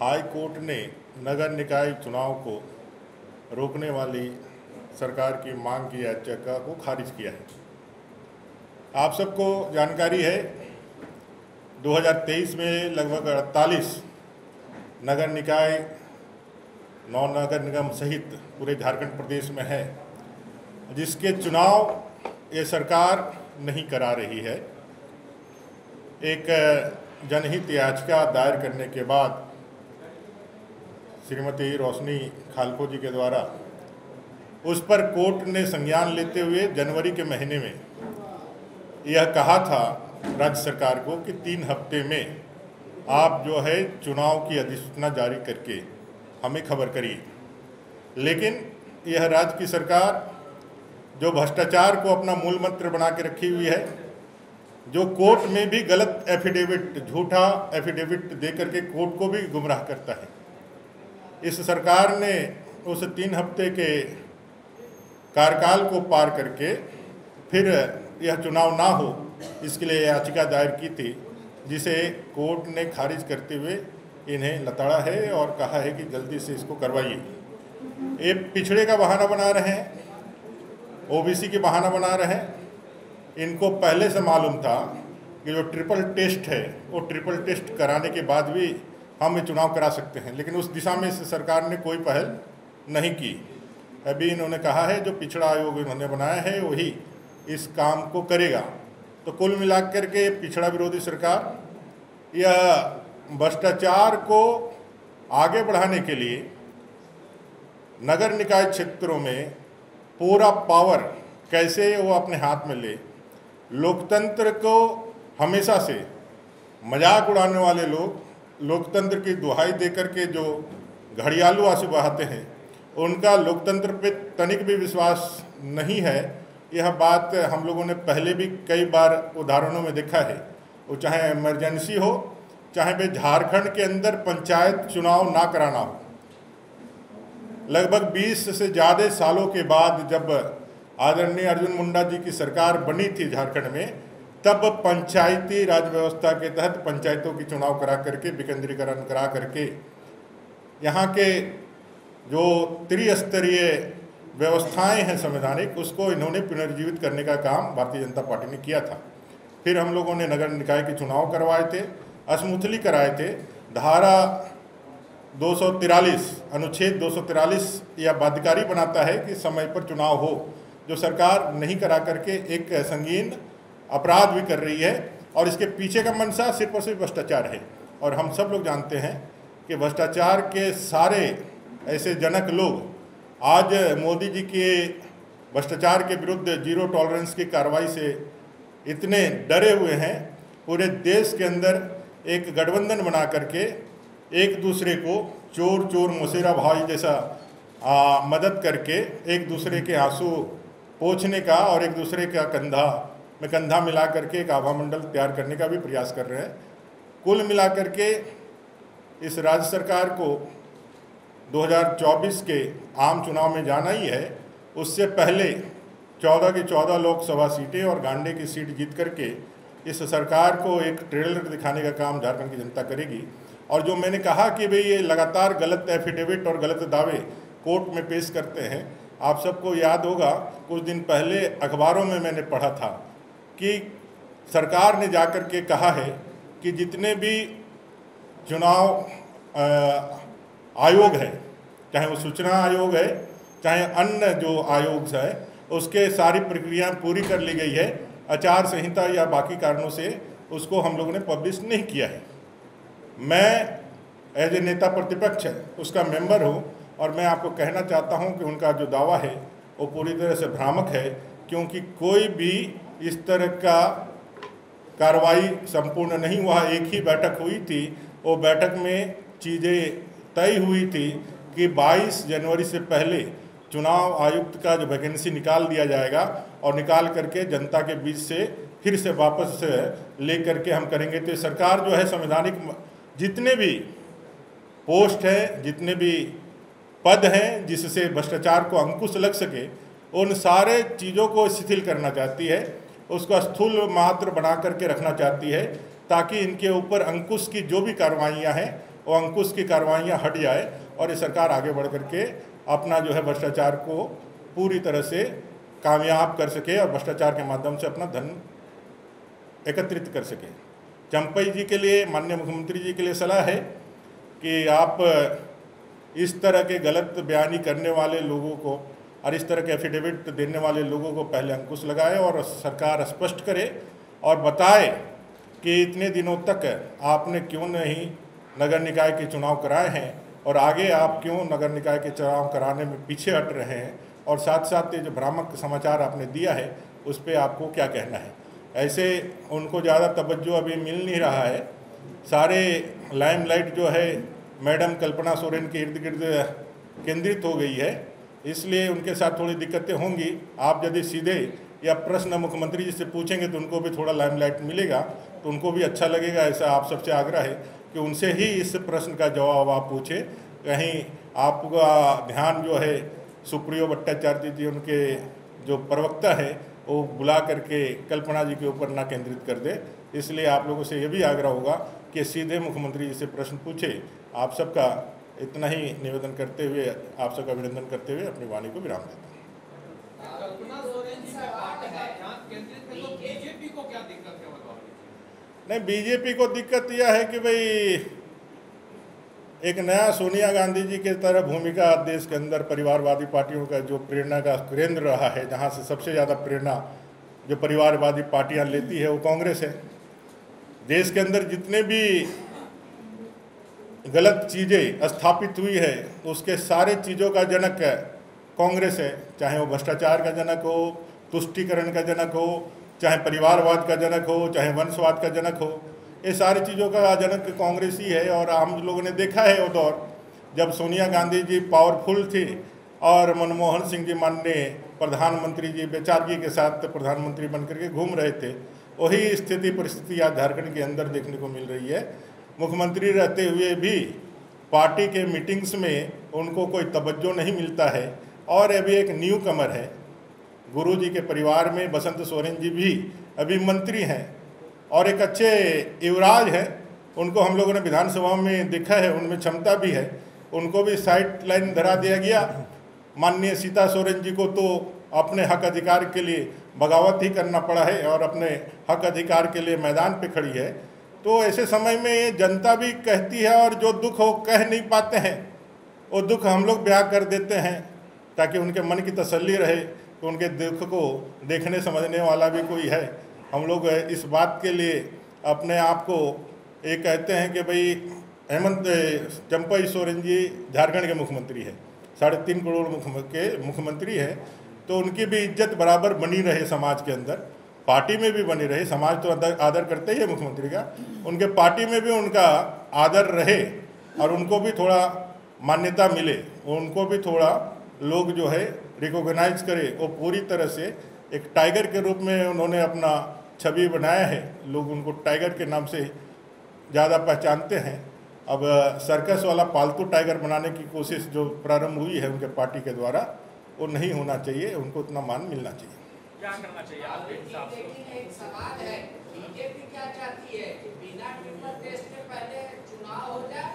High court ने नगर निकाय चुनाव को रोकने वाली सरकार की मांग की याचिका को खारिज किया है। आप सबको जानकारी है 2023 में लगभग 48 नगर निकाय 9 नगर निगम सहित पूरे झारखंड प्रदेश में है जिसके चुनाव ये सरकार नहीं करा रही है। एक जनहित याचिका दायर करने के बाद श्रीमती रोशनी खालको जी के द्वारा उस पर कोर्ट ने संज्ञान लेते हुए जनवरी के महीने में यह कहा था राज्य सरकार को कि 3 हफ्ते में आप जो है चुनाव की अधिसूचना जारी करके हमें खबर करिए। लेकिन यह राज्य की सरकार जो भ्रष्टाचार को अपना मूल मंत्र बना के रखी हुई है, जो कोर्ट में भी गलत एफिडेविट, झूठा एफिडेविट दे करके कोर्ट को भी गुमराह करता है, इस सरकार ने उस 3 हफ्ते के कार्यकाल को पार करके फिर यह चुनाव ना हो इसके लिए याचिका दायर की थी, जिसे कोर्ट ने खारिज करते हुए इन्हें लताड़ा है और कहा है कि जल्दी से इसको करवाइए। ये पिछड़े का बहाना बना रहे हैं, ओबीसी की बहाना बना रहे हैं। इनको पहले से मालूम था कि जो ट्रिपल टेस्ट है वो ट्रिपल टेस्ट कराने के बाद भी हम ये चुनाव करा सकते हैं, लेकिन उस दिशा में इस सरकार ने कोई पहल नहीं की। अभी इन्होंने कहा है जो पिछड़ा आयोग इन्होंने बनाया है वही इस काम को करेगा। तो कुल मिलाकर के पिछड़ा विरोधी सरकार यह भ्रष्टाचार को आगे बढ़ाने के लिए नगर निकाय क्षेत्रों में पूरा पावर कैसे वो अपने हाथ में ले, लोकतंत्र को हमेशा से मजाक उड़ाने वाले लोग, लोकतंत्र की दुहाई देकर के जो घड़ियालू आंसू बहाते हैं, उनका लोकतंत्र पे तनिक भी विश्वास नहीं है। यह बात हम लोगों ने पहले भी कई बार उदाहरणों में देखा है। वो चाहे इमरजेंसी हो, चाहे वे झारखंड के अंदर पंचायत चुनाव ना कराना हो। लगभग 20 से ज़्यादा सालों के बाद जब आदरणीय अर्जुन मुंडा जी की सरकार बनी थी झारखंड में, तब पंचायती राज व्यवस्था के तहत पंचायतों की चुनाव करा करके, विकेंद्रीकरण करा करके यहाँ के जो त्रिस्तरीय व्यवस्थाएं हैं संवैधानिक, उसको इन्होंने पुनर्जीवित करने का काम भारतीय जनता पार्टी ने किया था। फिर हम लोगों ने नगर निकाय के चुनाव करवाए थे, स्मूथली कराए थे। धारा 243 अनुच्छेद 243 यह बाध्यकारी बनाता है कि समय पर चुनाव हो, जो सरकार नहीं करा करके एक संगीन अपराध भी कर रही है। और इसके पीछे का मंशा सिर्फ और सिर्फ भ्रष्टाचार है। और हम सब लोग जानते हैं कि भ्रष्टाचार के सारे ऐसे जनक लोग आज मोदी जी के भ्रष्टाचार के विरुद्ध जीरो टॉलरेंस की कार्रवाई से इतने डरे हुए हैं। पूरे देश के अंदर एक गठबंधन बना करके एक दूसरे को चोर चोर मुसेरा भाई जैसा मदद करके एक दूसरे के आंसू पोंछने का और एक दूसरे का कंधा में कंधा मिला करके एक आभा मंडल तैयार करने का भी प्रयास कर रहे हैं। कुल मिलाकर के इस राज्य सरकार को 2024 के आम चुनाव में जाना ही है। उससे पहले 14 की 14 लोकसभा सीटें और गांडे की सीट जीत करके इस सरकार को एक ट्रेलर दिखाने का काम झारखंड की जनता करेगी। और जो मैंने कहा कि भाई ये लगातार गलत एफिडेविट और गलत दावे कोर्ट में पेश करते हैं, आप सबको याद होगा कुछ दिन पहले अखबारों में मैंने पढ़ा था कि सरकार ने जाकर के कहा है कि जितने भी चुनाव आयोग है, चाहे वो सूचना आयोग है, चाहे अन्य जो आयोग है, उसके सारी प्रक्रिया पूरी कर ली गई है। आचार संहिता या बाकी कारणों से उसको हम लोगों ने पब्लिश नहीं किया है। मैं एज ए नेता प्रतिपक्ष उसका मेंबर हूँ और मैं आपको कहना चाहता हूँ कि उनका जो दावा है वो पूरी तरह से भ्रामक है, क्योंकि कोई भी इस तरह का कार्रवाई संपूर्ण नहीं हुआ। एक ही बैठक हुई थी, वो बैठक में चीज़ें तय हुई थी कि 22 जनवरी से पहले चुनाव आयुक्त का जो वैकेंसी निकाल दिया जाएगा और निकाल करके जनता के बीच से फिर से वापस ले करके हम करेंगे। तो सरकार जो है संवैधानिक जितने भी पोस्ट हैं, जितने भी पद हैं जिससे भ्रष्टाचार को अंकुश लग सके, उन सारे चीज़ों को शिथिल करना चाहती है, उसको स्थूल मात्र बना करके रखना चाहती है, ताकि इनके ऊपर अंकुश की जो भी कार्रवाइयाँ हैं वो अंकुश की कार्रवाइयाँ हट जाए और ये सरकार आगे बढ़ करके अपना जो है भ्रष्टाचार को पूरी तरह से कामयाब कर सके और भ्रष्टाचार के माध्यम से अपना धन एकत्रित कर सके। चंपई जी के लिए, माननीय मुख्यमंत्री जी के लिए सलाह है कि आप इस तरह के गलत बयानी करने वाले लोगों को और इस तरह के एफिडेविट देने वाले लोगों को पहले अंकुश लगाए और सरकार स्पष्ट करे और बताए कि इतने दिनों तक आपने क्यों नहीं नगर निकाय के चुनाव कराए हैं और आगे आप क्यों नगर निकाय के चुनाव कराने में पीछे हट रहे हैं, और साथ साथ ये जो भ्रामक समाचार आपने दिया है उस पर आपको क्या कहना है। ऐसे उनको ज़्यादा तवज्जो अभी मिल नहीं रहा है। सारे लाइमलाइट जो है मैडम कल्पना सोरेन के इर्द गिर्द केंद्रित हो गई है, इसलिए उनके साथ थोड़ी दिक्कतें होंगी। आप यदि सीधे या प्रश्न मुख्यमंत्री जी से पूछेंगे तो उनको भी थोड़ा लाइमलाइट मिलेगा, तो उनको भी अच्छा लगेगा। ऐसा आप सबसे आग्रह है कि उनसे ही इस प्रश्न का जवाब आप पूछे। कहीं आपका ध्यान जो है सुप्रियो भट्टाचार्य जी उनके जो प्रवक्ता है वो बुला करके कल्पना जी के ऊपर ना केंद्रित कर दे। इसलिए आप लोगों से ये भी आग्रह होगा कि सीधे मुख्यमंत्री जी से प्रश्न पूछे। आप सबका इतना ही निवेदन करते हुए, आप सबका अभिनंदन करते हुए अपनी वाणी को विराम देता हूँ। कल्पना सोरेन जी पे पार्टी का ध्यान केंद्रित है, तो बीजेपी को क्या दिक्कत है बताओ? नहीं, बीजेपी को दिक्कत यह है कि भाई एक नया सोनिया गांधी जी के तरह भूमिका देश के अंदर परिवारवादी पार्टियों का जो प्रेरणा का केंद्र रहा है, जहाँ से सबसे ज़्यादा प्रेरणा जो परिवारवादी पार्टियां लेती है वो कांग्रेस है। देश के अंदर जितने भी गलत चीज़ें स्थापित हुई है उसके सारे चीज़ों का जनक कांग्रेस है। चाहे वो भ्रष्टाचार का जनक हो, तुष्टीकरण का जनक हो, चाहे परिवारवाद का जनक हो, चाहे वंशवाद का जनक हो, ये सारी चीज़ों का जनक कांग्रेस ही है। और हम लोगों ने देखा है वो दौर जब सोनिया गांधी जी पावरफुल थी और मनमोहन सिंह जी माननीय प्रधानमंत्री जी बेचारगी के साथ प्रधानमंत्री बनकर के घूम रहे थे। वही स्थिति परिस्थिति आज झारखंड के अंदर देखने को मिल रही है। मुख्यमंत्री रहते हुए भी पार्टी के मीटिंग्स में उनको कोई तवज्जो नहीं मिलता है। और अभी एक न्यू कमर है, गुरु जी के परिवार में बसंत सोरेन जी भी अभी मंत्री हैं और एक अच्छे युवराज हैं। उनको हम लोगों ने विधानसभा में देखा है, उनमें क्षमता भी है। उनको भी साइड लाइन धरा दिया गया। माननीय सीता सोरेन जी को तो अपने हक अधिकार के लिए बगावत ही करना पड़ा है और अपने हक अधिकार के लिए मैदान पे खड़ी है। तो ऐसे समय में जनता भी कहती है और जो दुख हो कह नहीं पाते हैं वो दुख हम लोग बयां कर देते हैं ताकि उनके मन की तसल्ली रहे कि उनके दुख को देखने समझने वाला भी कोई है। हम लोग इस बात के लिए अपने आप को ये कहते हैं कि भाई हेमंत चंपई सोरेन जी झारखंड के मुख्यमंत्री है, 3.5 करोड़ के मुख्यमंत्री है, तो उनकी भी इज्जत बराबर बनी रहे समाज के अंदर, पार्टी में भी बनी रहे। समाज तो आदर करते ही है मुख्यमंत्री का, उनके पार्टी में भी उनका आदर रहे और उनको भी थोड़ा मान्यता मिले, उनको भी थोड़ा लोग जो है रिकॉग्नाइज करे। वो पूरी तरह से एक टाइगर के रूप में उन्होंने अपना छवि बनाया है। लोग उनको टाइगर के नाम से ज़्यादा पहचानते हैं। अब सर्कस वाला पालतू टाइगर बनाने की कोशिश जो प्रारंभ हुई है उनके पार्टी के द्वारा, वो नहीं होना चाहिए। उनको उतना मान मिलना चाहिए। क्या करना चाहिए आपके हिसाब से? लेकिन एक सवाल है, बीजेपी क्या चाहती है कि बिना ट्रिपल टेस्ट के पहले चुनाव हो जाए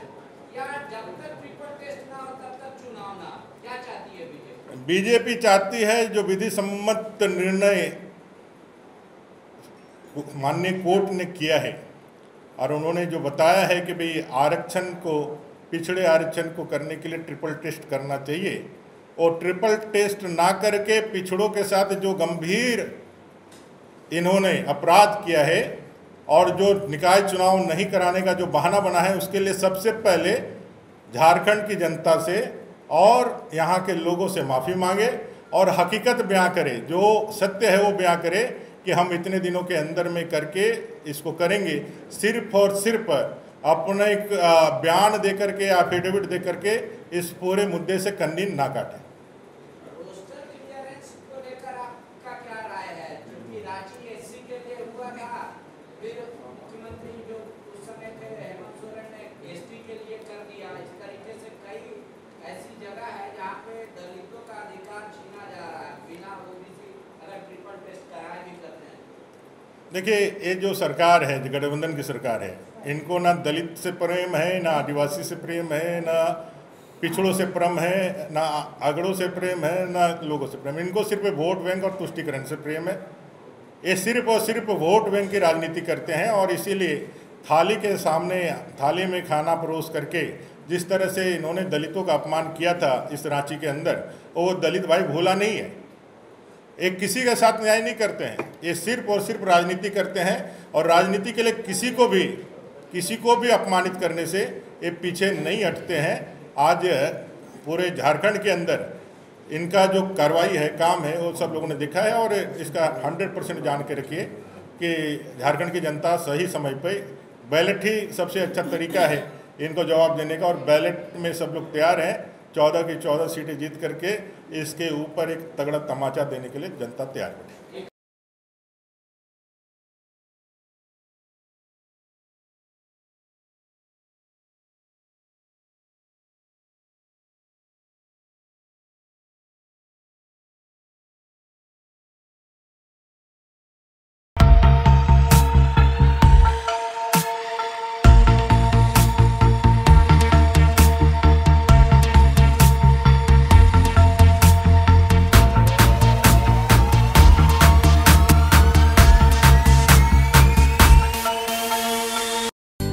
या जब तक ट्रिपल टेस्ट ना हो तब तक चुनाव ना? क्या चाहती है बीजेपी? बीजेपी चाहती है जो विधि सम्मत निर्णय माननीय कोर्ट ने किया है और उन्होंने जो बताया है कि भाई आरक्षण को, पिछड़े आरक्षण को करने के लिए ट्रिपल टेस्ट करना चाहिए, और ट्रिपल टेस्ट ना करके पिछड़ों के साथ जो गंभीर इन्होंने अपराध किया है और जो निकाय चुनाव नहीं कराने का जो बहाना बना है, उसके लिए सबसे पहले झारखंड की जनता से और यहाँ के लोगों से माफ़ी मांगे और हकीकत बयां करे, जो सत्य है वो बयां करे कि हम इतने दिनों के अंदर में करके इसको करेंगे। सिर्फ और सिर्फ अपने एक बयान दे करके, एफिडेविट दे करके इस पूरे मुद्दे से कन्नी ना काटें। रोस्टर क्लियरेंस को लेकर आपका क्या राय है? क्योंकि रांची एससी के लिए हुआ था, फिर मुख्यमंत्री जो उस समय थे हेमंत सोरेन ने एसटी के लिए कर दिया। इस तरीके से कई ऐसी जगह है जहाँ पे दलितों का अधिकार छीना जा रहा है बिना ओबीसी अगर ट्रिपल टेस्ट कराए भी करते हैं। देखिए, ये जो सरकार है, जो गठबंधन की सरकार है, इनको ना दलित से प्रेम है, ना आदिवासी से प्रेम है, ना पिछड़ों से प्रेम है, ना अगड़ों से प्रेम है, ना लोगों से प्रेम। इनको सिर्फ वोट बैंक और तुष्टिकरण से प्रेम है। ये सिर्फ और सिर्फ वोट बैंक की राजनीति करते हैं और इसीलिए थाली के सामने थाली में खाना परोस करके जिस तरह से इन्होंने दलितों का अपमान किया था इस रांची के अंदर, वो दलित भाई भूला नहीं है। एक किसी के साथ न्याय नहीं करते हैं, ये सिर्फ और सिर्फ राजनीति करते हैं और राजनीति के लिए किसी को भी अपमानित करने से ये पीछे नहीं हटते हैं। आज पूरे झारखंड के अंदर इनका जो कार्रवाई है, काम है, वो सब लोगों ने देखा है और इसका 100% जान के रखिए कि झारखंड की जनता सही समय पे बैलेट ही सबसे अच्छा तरीका है इनको जवाब देने का, और बैलेट में सब लोग तैयार हैं। 14 की 14 सीटें जीत करके इसके ऊपर एक तगड़ा तमाचा देने के लिए जनता तैयार है।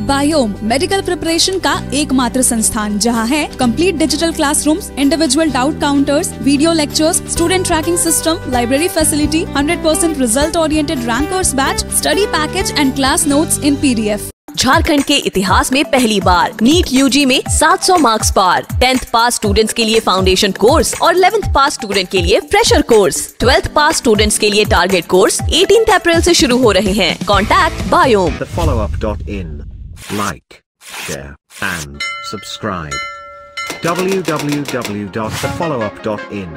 बायोम मेडिकल प्रिपरेशन का एकमात्र संस्थान जहां है complete digital classrooms, individual doubt counters, video lectures, student tracking system, library facility, 100% result oriented rankers batch, study package and class notes in PDF। Jharkhand के इतिहास में पहली बार नीट UG में 700 मार्क्स पार। 10th पास स्टूडेंट्स के लिए फाउंडेशन कोर्स और 11th पास student के लिए फ्रेशर कोर्स। 12th पास स्टूडेंट्स के लिए टारगेट कोर्स 18 अप्रैल से शुरू हो रहे हैं। Contact biome. thefollowup.in. Like, share and subscribe. www.thefollowup.in